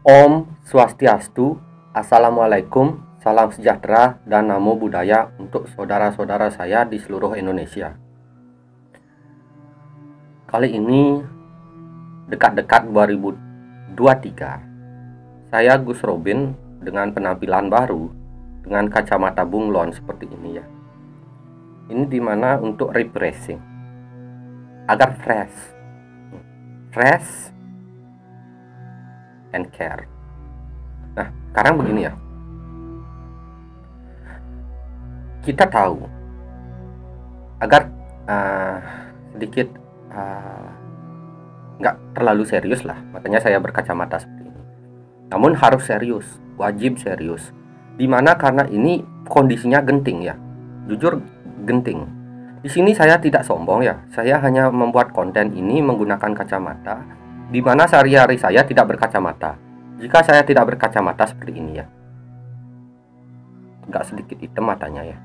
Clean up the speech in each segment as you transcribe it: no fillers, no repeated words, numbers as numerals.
Om Swastiastu, Assalamualaikum, salam sejahtera dan namo buddhaya untuk saudara-saudara saya di seluruh Indonesia. Kali ini dekat-dekat 2023, saya Gus Robin dengan penampilan baru dengan kacamata bunglon seperti ini ya. Ini dimana untuk refreshing agar fresh and care. Nah, sekarang begini ya. Kita tahu agar sedikit nggak terlalu serius lah, makanya saya berkacamata seperti ini. Namun harus serius, wajib serius. Dimana karena ini kondisinya genting ya, jujur genting. Di sini saya tidak sombong ya, saya hanya membuat konten ini menggunakan kacamata, di mana sehari-hari saya tidak berkacamata. Jika saya tidak berkacamata seperti ini ya, nggak sedikit hitam matanya ya.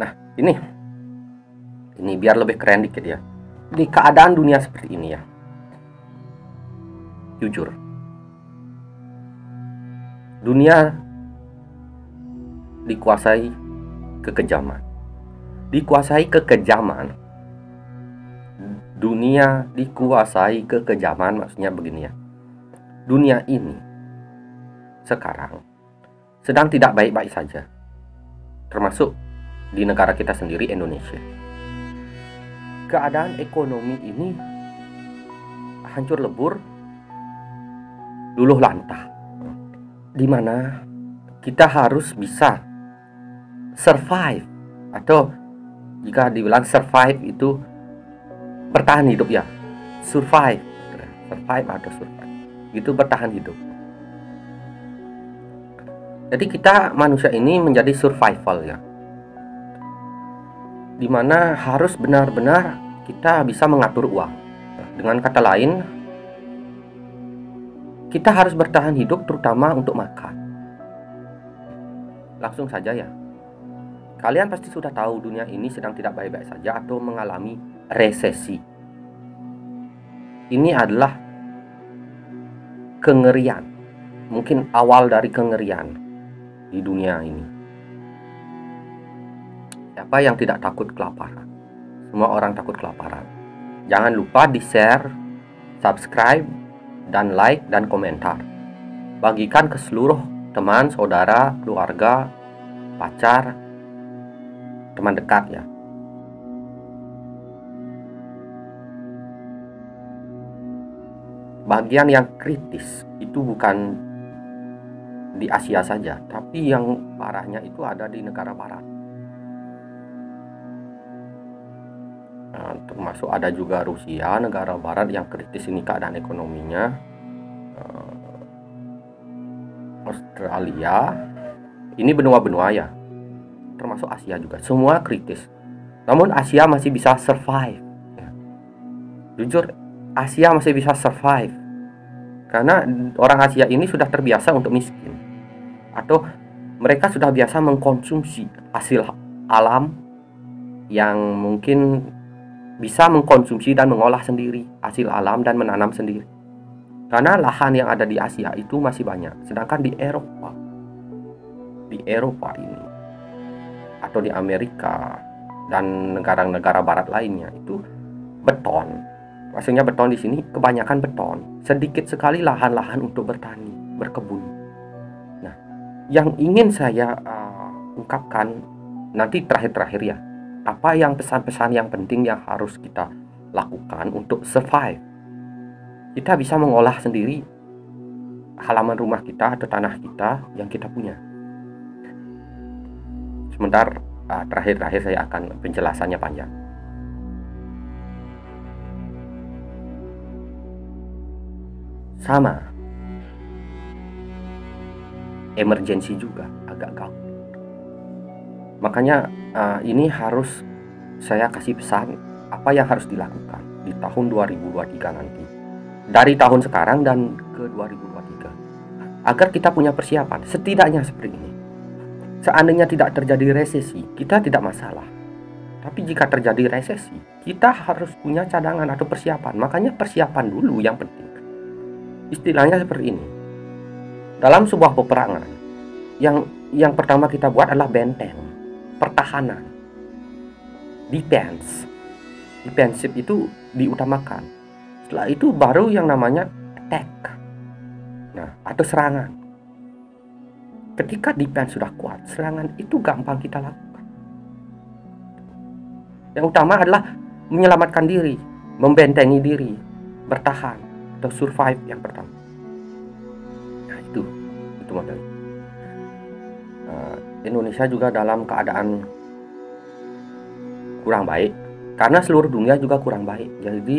Nah, ini biar lebih keren dikit ya. Di keadaan dunia seperti ini ya, jujur, dunia dikuasai kekejaman. Dunia dikuasai kekejaman, maksudnya begini ya. Dunia ini sekarang sedang tidak baik-baik saja, termasuk di negara kita sendiri, Indonesia. Keadaan ekonomi ini hancur lebur, luluh lantah, di mana kita harus bisa survive, atau jika dibilang survive itu bertahan hidup ya, survive atau survive itu bertahan hidup. Jadi kita manusia ini menjadi survival ya, dimana harus benar-benar kita bisa mengatur uang. Dengan kata lain, kita harus bertahan hidup, terutama untuk makan. Langsung saja ya, kalian pasti sudah tahu dunia ini sedang tidak baik-baik saja atau mengalami resesi. Ini adalah kengerian, mungkin awal dari kengerian di dunia ini. Siapa yang tidak takut kelaparan? Semua orang takut kelaparan. Jangan lupa di-share, subscribe, dan like, dan komentar. Bagikan ke seluruh teman, saudara, keluarga, pacar, teman dekat ya. Bagian yang kritis itu bukan di Asia saja, tapi yang parahnya itu ada di negara barat. Termasuk ada juga Rusia, negara barat yang kritis ini keadaan ekonominya. Australia, ini benua-benua ya, termasuk Asia juga, semua kritis. Namun Asia masih bisa survive ya. Jujur, Asia masih bisa survive karena orang Asia ini sudah terbiasa untuk miskin, atau mereka sudah biasa mengkonsumsi hasil alam yang mungkin bisa mengkonsumsi dan mengolah sendiri hasil alam dan menanam sendiri. Karena lahan yang ada di Asia itu masih banyak. Sedangkan di Eropa ini, atau di Amerika dan negara-negara barat lainnya, itu beton. Maksudnya beton di sini kebanyakan beton. Sedikit sekali lahan-lahan untuk bertani, berkebun. Nah, yang ingin saya ungkapkan nanti terakhir-terakhir ya, apa yang pesan-pesan yang penting yang harus kita lakukan untuk survive. Kita bisa mengolah sendiri halaman rumah kita atau tanah kita yang kita punya. Sebentar, terakhir-terakhir saya akan penjelasannya panjang. Sama, emergency juga agak gawat. Makanya ini harus saya kasih pesan apa yang harus dilakukan di tahun 2023 nanti, dari tahun sekarang dan ke 2023, agar kita punya persiapan setidaknya seperti ini. Seandainya tidak terjadi resesi, kita tidak masalah. Tapi jika terjadi resesi, kita harus punya cadangan atau persiapan. Makanya persiapan dulu yang penting. Istilahnya seperti ini. Dalam sebuah peperangan, yang pertama kita buat adalah benteng, pertahanan, defense. Defensive itu diutamakan. Setelah itu baru yang namanya attack. Nah, atau serangan. Ketika defense sudah kuat, serangan itu gampang kita lakukan. Yang utama adalah menyelamatkan diri, membentengi diri, bertahan atau survive yang pertama. Nah, itu model. Indonesia juga dalam keadaan kurang baik karena seluruh dunia juga kurang baik. Jadi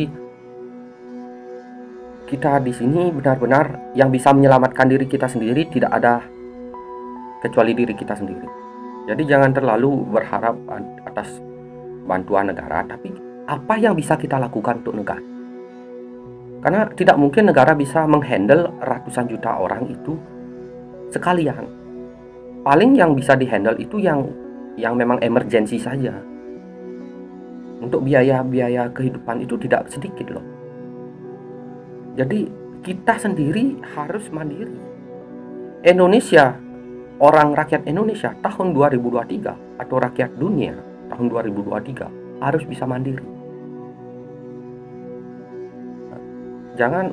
kita di sini benar-benar yang bisa menyelamatkan diri kita sendiri tidak ada kecuali diri kita sendiri. Jadi jangan terlalu berharap atas bantuan negara, tapi apa yang bisa kita lakukan untuk negara? Karena tidak mungkin negara bisa menghandle ratusan juta orang itu sekalian. Paling yang bisa dihandle itu yang memang emergensi saja. Untuk biaya kehidupan itu tidak sedikit loh. Jadi kita sendiri harus mandiri. Indonesia, orang rakyat Indonesia tahun 2023 atau rakyat dunia tahun 2023 harus bisa mandiri. Jangan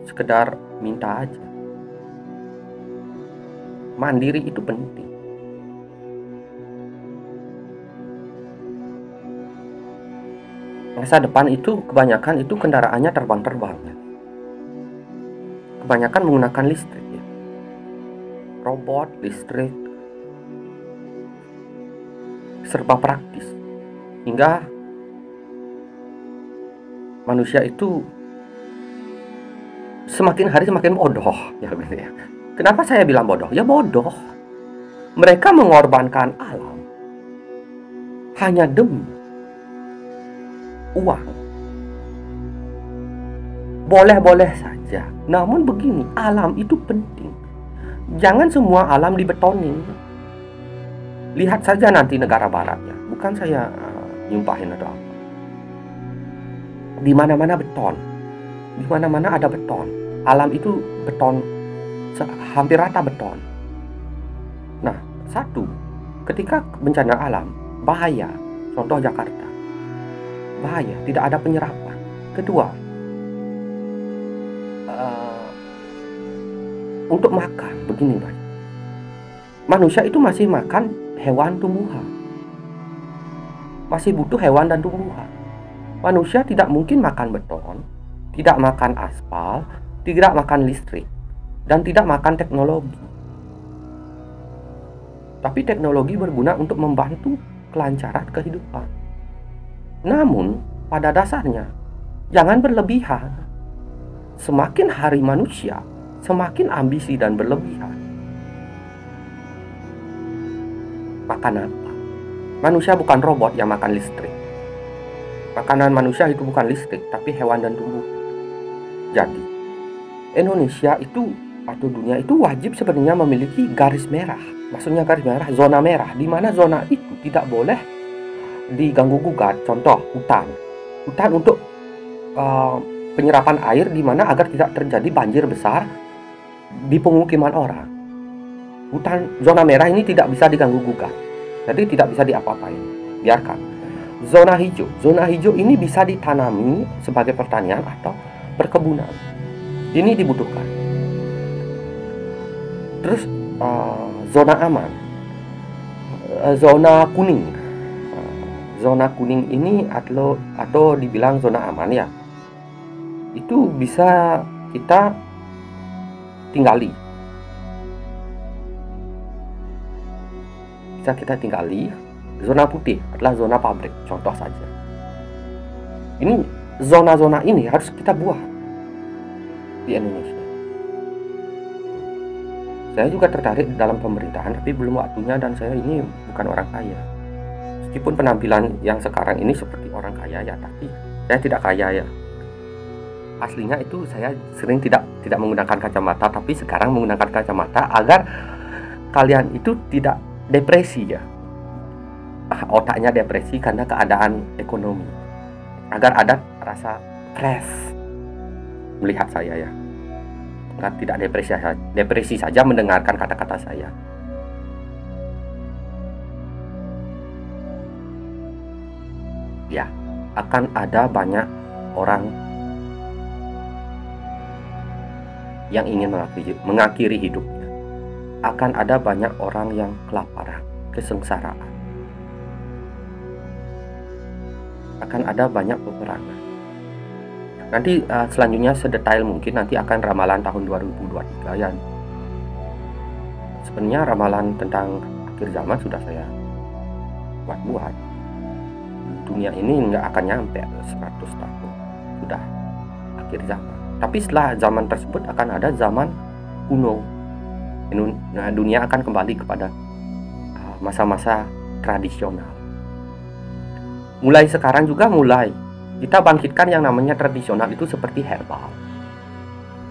sekedar minta aja. Mandiri itu penting. Masa depan itu kebanyakan itu kendaraannya terbang-terbang. Kebanyakan menggunakan listrik ya. Robot, listrik, serba praktis. Hingga manusia itu semakin hari semakin bodoh ya gitu ya. Kenapa saya bilang bodoh? Ya bodoh. Mereka mengorbankan alam hanya demi uang. Boleh-boleh saja. Namun begini, alam itu penting. Jangan semua alam dibetonin. Lihat saja nanti negara baratnya. Bukan saya nyumpahin atau apa. Di mana-mana beton. Di mana-mana ada beton. Alam itu beton, hampir rata beton. Nah, satu, ketika bencana alam, bahaya. Contoh Jakarta. Bahaya, tidak ada penyerapan. Kedua, untuk makan, begini Mas. Manusia itu masih makan hewan tumbuhan. Masih butuh hewan dan tumbuhan. Manusia tidak mungkin makan beton, tidak makan aspal, tidak makan listrik, dan tidak makan teknologi. Tapi teknologi berguna untuk membantu kelancaran kehidupan. Namun, pada dasarnya, jangan berlebihan. Semakin hari manusia, semakin ambisi dan berlebihan. Makan apa? Manusia bukan robot yang makan listrik. Makanan manusia itu bukan listrik, tapi hewan dan tumbuh. Jadi, Indonesia itu atau dunia itu wajib sebenarnya memiliki garis merah. Maksudnya garis merah, zona merah, di mana zona itu tidak boleh diganggu gugat. Contoh hutan untuk penyerapan air, di mana agar tidak terjadi banjir besar di pemukiman orang. Hutan zona merah ini tidak bisa diganggu gugat, jadi tidak bisa diapa-apain, biarkan. Zona hijau ini bisa ditanami sebagai pertanian atau perkebunan. Ini dibutuhkan. Terus zona aman, zona kuning. Zona kuning ini atau dibilang zona aman ya, itu bisa kita tinggali. Zona putih adalah zona pabrik, contoh saja. Ini zona-zona ini harus kita buat di Indonesia. Saya juga tertarik dalam pemerintahan, tapi belum waktunya, dan saya ini bukan orang kaya. Meskipun penampilan yang sekarang ini seperti orang kaya ya, tapi saya tidak kaya ya. Aslinya itu saya sering tidak menggunakan kacamata, tapi sekarang menggunakan kacamata agar kalian itu tidak depresi ya. Otaknya depresi karena keadaan ekonomi. Agar ada rasa fresh, melihat saya ya. Tidak depresi saja mendengarkan kata-kata saya. Ya, akan ada banyak orang yang ingin mengakhiri hidupnya. Akan ada banyak orang yang kelaparan, kesengsaraan. Akan ada banyak peperangan. Nanti selanjutnya sedetail mungkin nanti akan ramalan tahun 2023 ya. Sebenarnya ramalan tentang akhir zaman sudah saya buat. Dunia ini nggak akan nyampe 100 tahun, sudah akhir zaman. Tapi setelah zaman tersebut akan ada zaman kuno. Nah, dunia akan kembali kepada masa-masa tradisional. Mulai sekarang juga kita bangkitkan yang namanya tradisional itu seperti herbal,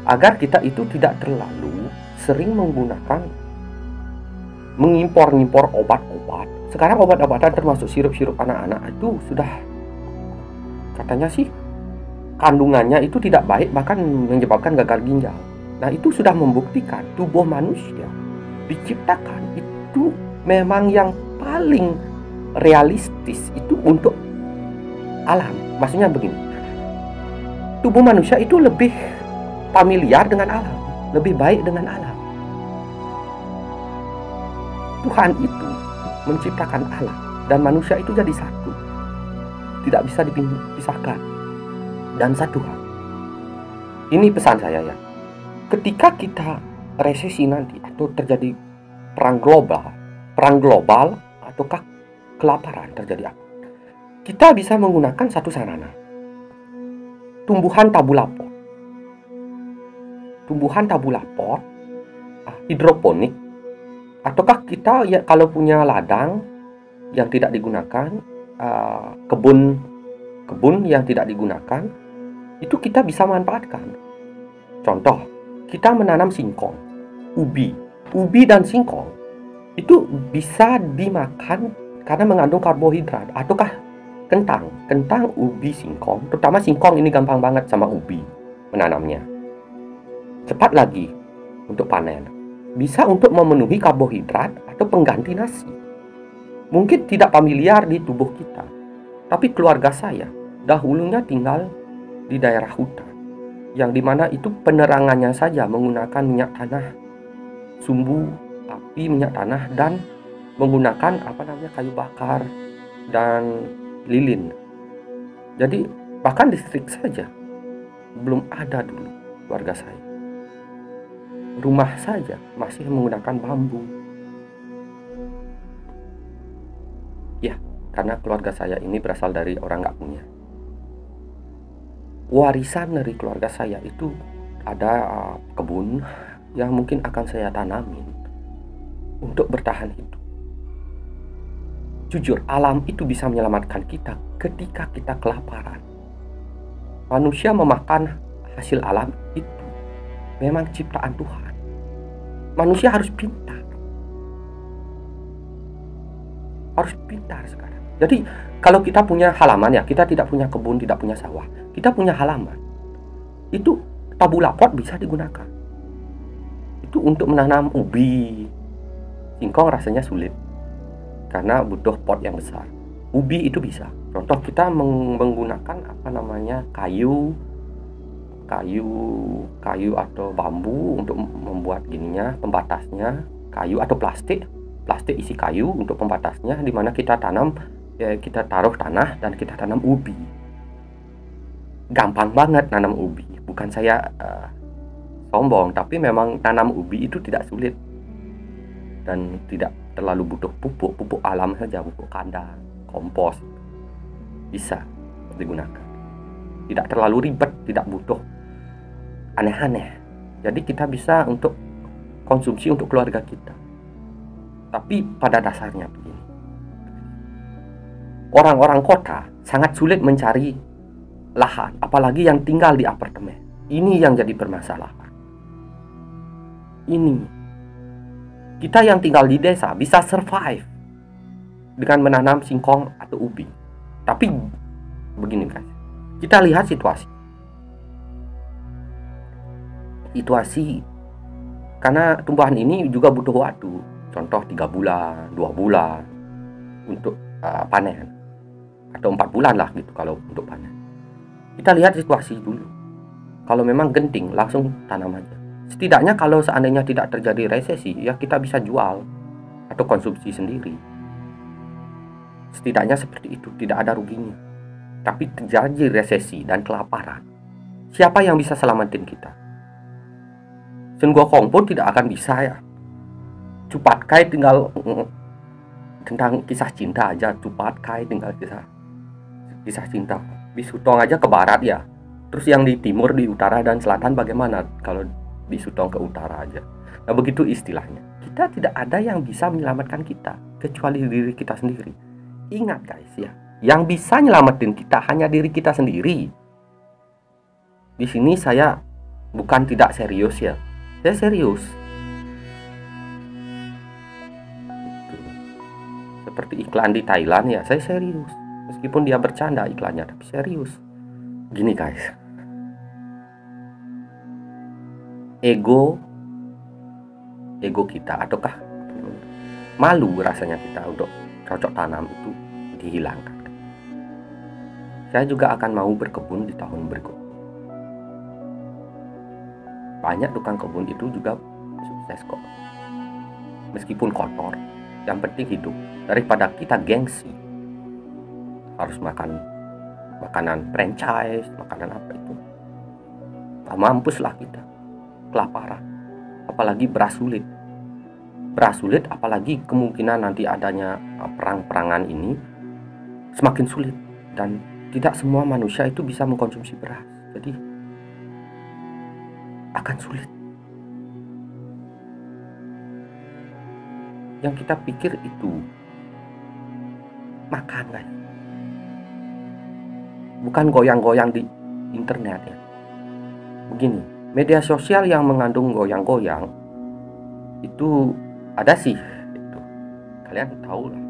agar kita itu tidak terlalu sering mengimpor obat-obat. Sekarang obat-obatan termasuk sirup-sirup anak-anak itu sudah katanya sih kandungannya itu tidak baik, bahkan menyebabkan gagal ginjal. Nah, itu sudah membuktikan tubuh manusia diciptakan itu memang yang paling realistis itu untuk alam. Maksudnya begini, tubuh manusia itu lebih familiar dengan alam, lebih baik dengan alam. Tuhan itu menciptakan alam dan manusia itu jadi satu, tidak bisa dipisahkan, dan satu hal. Ini pesan saya ya, ketika kita resesi nanti atau terjadi perang global ataukah kelaparan terjadi apa, kita bisa menggunakan satu sarana, tumbuhan tabulapot, hidroponik, ataukah kita ya kalau punya ladang yang tidak digunakan, kebun yang tidak digunakan, itu kita bisa manfaatkan. Contoh, kita menanam singkong, ubi dan singkong itu bisa dimakan karena mengandung karbohidrat, ataukah kentang, ubi, singkong, terutama singkong ini gampang banget sama ubi menanamnya. Cepat lagi untuk panen. Bisa untuk memenuhi karbohidrat atau pengganti nasi. Mungkin tidak familiar di tubuh kita, tapi keluarga saya dahulunya tinggal di daerah hutan, yang dimana itu penerangannya saja menggunakan minyak tanah, sumbu api minyak tanah, dan menggunakan kayu bakar dan lilin. Jadi bahkan listrik saja belum ada dulu keluarga saya. Rumah saja masih menggunakan bambu. Ya, karena keluarga saya ini berasal dari orang nggak punya. Warisan dari keluarga saya itu ada kebun yang mungkin akan saya tanamin untuk bertahan hidup. Jujur, alam itu bisa menyelamatkan kita ketika kita kelaparan. Manusia memakan hasil alam itu memang ciptaan Tuhan. Manusia harus pintar. Sekarang. Jadi kalau kita punya halaman ya, kita tidak punya kebun, tidak punya sawah, kita punya halaman, itu tabulapot bisa digunakan. Itu untuk menanam ubi. Singkong rasanya sulit karena butuh pot yang besar. Ubi itu bisa. Contoh, kita menggunakan kayu atau bambu untuk membuat pembatasnya, kayu atau plastik isi kayu untuk pembatasnya, di mana kita tanam kita taruh tanah dan kita tanam ubi. Gampang banget nanam ubi. Bukan saya sombong, tapi memang tanam ubi itu tidak sulit dan tidak terlalu butuh pupuk alam saja, pupuk kandang, kompos bisa digunakan. Tidak terlalu ribet, tidak butuh aneh-aneh. Jadi kita bisa untuk konsumsi untuk keluarga kita. Tapi pada dasarnya begini, orang-orang kota sangat sulit mencari lahan, apalagi yang tinggal di apartemen. Ini yang jadi permasalahan. Ini kita yang tinggal di desa bisa survive dengan menanam singkong atau ubi. Tapi begini guys, kita lihat situasi. situasi, karena tumbuhan ini juga butuh waktu, contoh 3 bulan 2 bulan untuk panen, atau 4 bulan lah gitu kalau untuk panen. Kita lihat situasi dulu. Kalau memang genting, langsung tanam aja. Setidaknya kalau seandainya tidak terjadi resesi, ya kita bisa jual atau konsumsi sendiri. Setidaknya seperti itu, tidak ada ruginya. Tapi terjadi resesi dan kelaparan, siapa yang bisa selamatin kita? Sun Gokong pun tidak akan bisa ya. Cupat Kai tinggal tentang kisah cinta aja, Cupat Kai tinggal kisah cinta. Bisutong aja ke barat ya. Terus yang di timur, di utara dan selatan bagaimana kalau Bisutong ke utara aja? Nah begitu istilahnya. Kita tidak ada yang bisa menyelamatkan kita kecuali diri kita sendiri. Ingat guys ya, yang bisa nyelamatin kita hanya diri kita sendiri. Di sini saya bukan tidak serius ya, saya serius. Seperti iklan di Thailand ya, saya serius. Meskipun dia bercanda iklannya, tapi serius. Gini guys, ego kita ataukah malu rasanya kita untuk cocok tanam itu dihilangkan. Saya juga akan mau berkebun di tahun berikut. Banyak tukang kebun itu juga sukses kok, meskipun kotor. Yang penting hidup. Daripada kita gengsi harus makan makanan franchise, makanan apa itu, mampuslah kita kelaparan. Apalagi beras sulit, apalagi kemungkinan nanti adanya perang-perangan ini semakin sulit, dan tidak semua manusia itu bisa mengkonsumsi beras, jadi akan sulit. Yang kita pikir itu makan guys, bukan goyang-goyang di internet ya. Begini, media sosial yang mengandung goyang-goyang itu ada sih itu, kalian tahu lah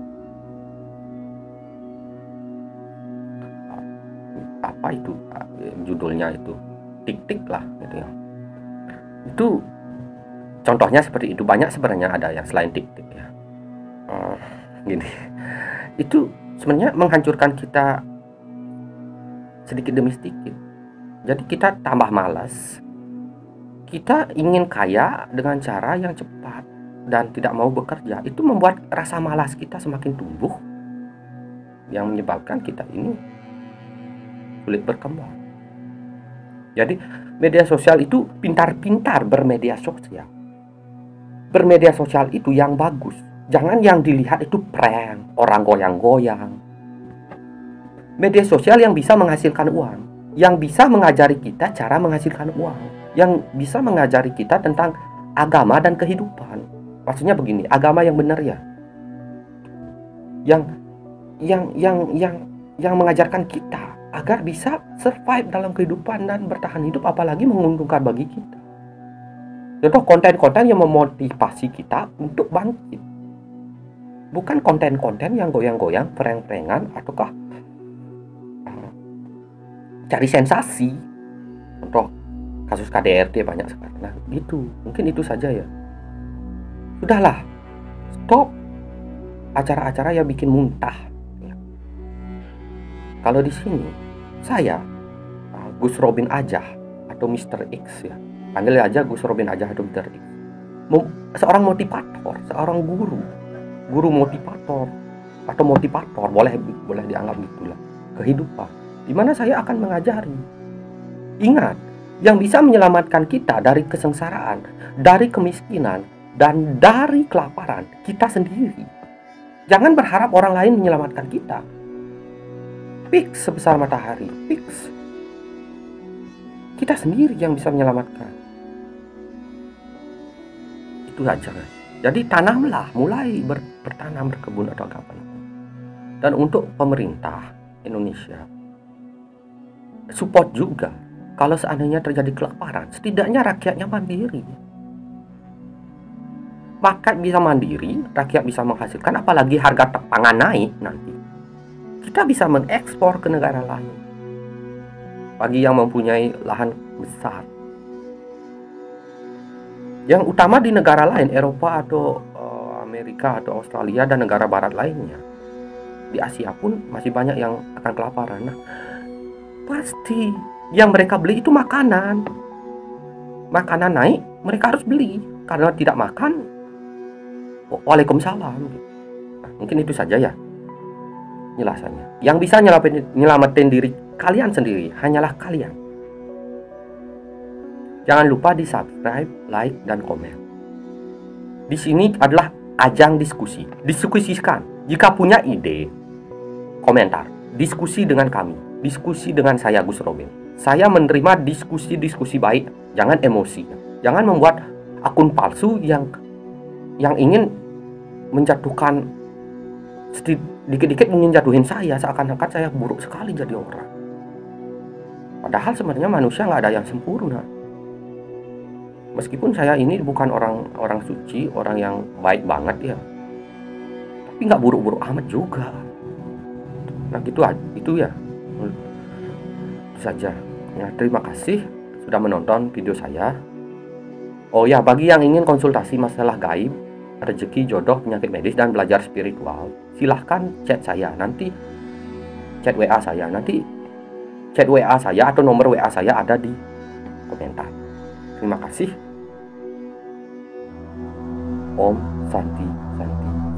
apa itu judulnya itu, tik-tik lah gitu ya. Itu contohnya seperti itu. Banyak sebenarnya ada yang selain tik-tik ya. Gini, itu sebenarnya menghancurkan kita sedikit demi sedikit. Jadi kita tambah malas. Kita ingin kaya dengan cara yang cepat dan tidak mau bekerja. Itu membuat rasa malas kita semakin tumbuh, yang menyebabkan kita ini sulit berkembang. Jadi media sosial itu pintar-pintar bermedia sosial. Bermedia sosial itu yang bagus. Jangan yang dilihat itu prank, orang goyang-goyang. Media sosial yang bisa menghasilkan uang, yang bisa mengajari kita cara menghasilkan uang, yang bisa mengajari kita tentang agama dan kehidupan. Maksudnya begini, agama yang benar ya. Yang mengajarkan kita agar bisa survive dalam kehidupan dan bertahan hidup, apalagi menguntungkan bagi kita. Contoh konten-konten yang memotivasi kita untuk bangkit. Bukan konten-konten yang goyang-goyang, prank-prankan, ataukah cari sensasi. Contoh kasus KDRT banyak sekali. Nah gitu, mungkin itu saja ya. Sudahlah, stop acara-acara yang bikin muntah ya. Kalau di sini saya Gus Robin Ajah atau Mr. X ya, panggil aja Gus Robin Ajah atau Mr. X, seorang motivator, seorang guru motivator atau motivator, boleh dianggap gitulah, kehidupan, di mana saya akan mengajari. Ingat, yang bisa menyelamatkan kita dari kesengsaraan, dari kemiskinan, dan dari kelaparan, kita sendiri. Jangan berharap orang lain menyelamatkan kita. Fix sebesar matahari, fix. Kita sendiri yang bisa menyelamatkan. Itu aja. Jadi tanamlah, mulai bertanam, berkebun atau apa. Dan untuk pemerintah Indonesia, support juga. Kalau seandainya terjadi kelaparan, setidaknya rakyatnya mandiri. Rakyat bisa mandiri, rakyat bisa menghasilkan, apalagi harga pangan naik nanti. Kita bisa mengekspor ke negara lain. Bagi yang mempunyai lahan besar. Yang utama di negara lain, Eropa atau Amerika atau Australia dan negara barat lainnya, di Asia pun masih banyak yang akan kelaparan. Nah, pasti yang mereka beli itu makanan. Makanan naik, mereka harus beli. Karena tidak makan, waalaikumsalam. Nah, mungkin itu saja ya penjelasannya. Yang bisa nyelamatin diri kalian sendiri hanyalah kalian. Jangan lupa di subscribe, like, dan komen. Di sini adalah ajang diskusi. Diskusikan. Jika punya ide, komentar. Diskusi dengan kami. Diskusi dengan saya, Gus Robin. Saya menerima diskusi-diskusi baik. Jangan emosi. Jangan membuat akun palsu yang ingin menjatuhkan, dikit-dikit ingin jatuhin saya, seakan-akan saya buruk sekali jadi orang. Padahal sebenarnya manusia nggak ada yang sempurna. Meskipun saya ini bukan orang suci, orang yang baik banget ya, tapi nggak buruk-buruk amat juga. Nah itu ya, itu saja. Ya, terima kasih sudah menonton video saya. Oh ya, bagi yang ingin konsultasi masalah gaib, rezeki, jodoh, penyakit medis, dan belajar spiritual, silahkan chat saya. Nanti chat WA saya. Nanti chat WA saya atau nomor WA saya ada di komentar. Terima kasih. Om Santi Santi.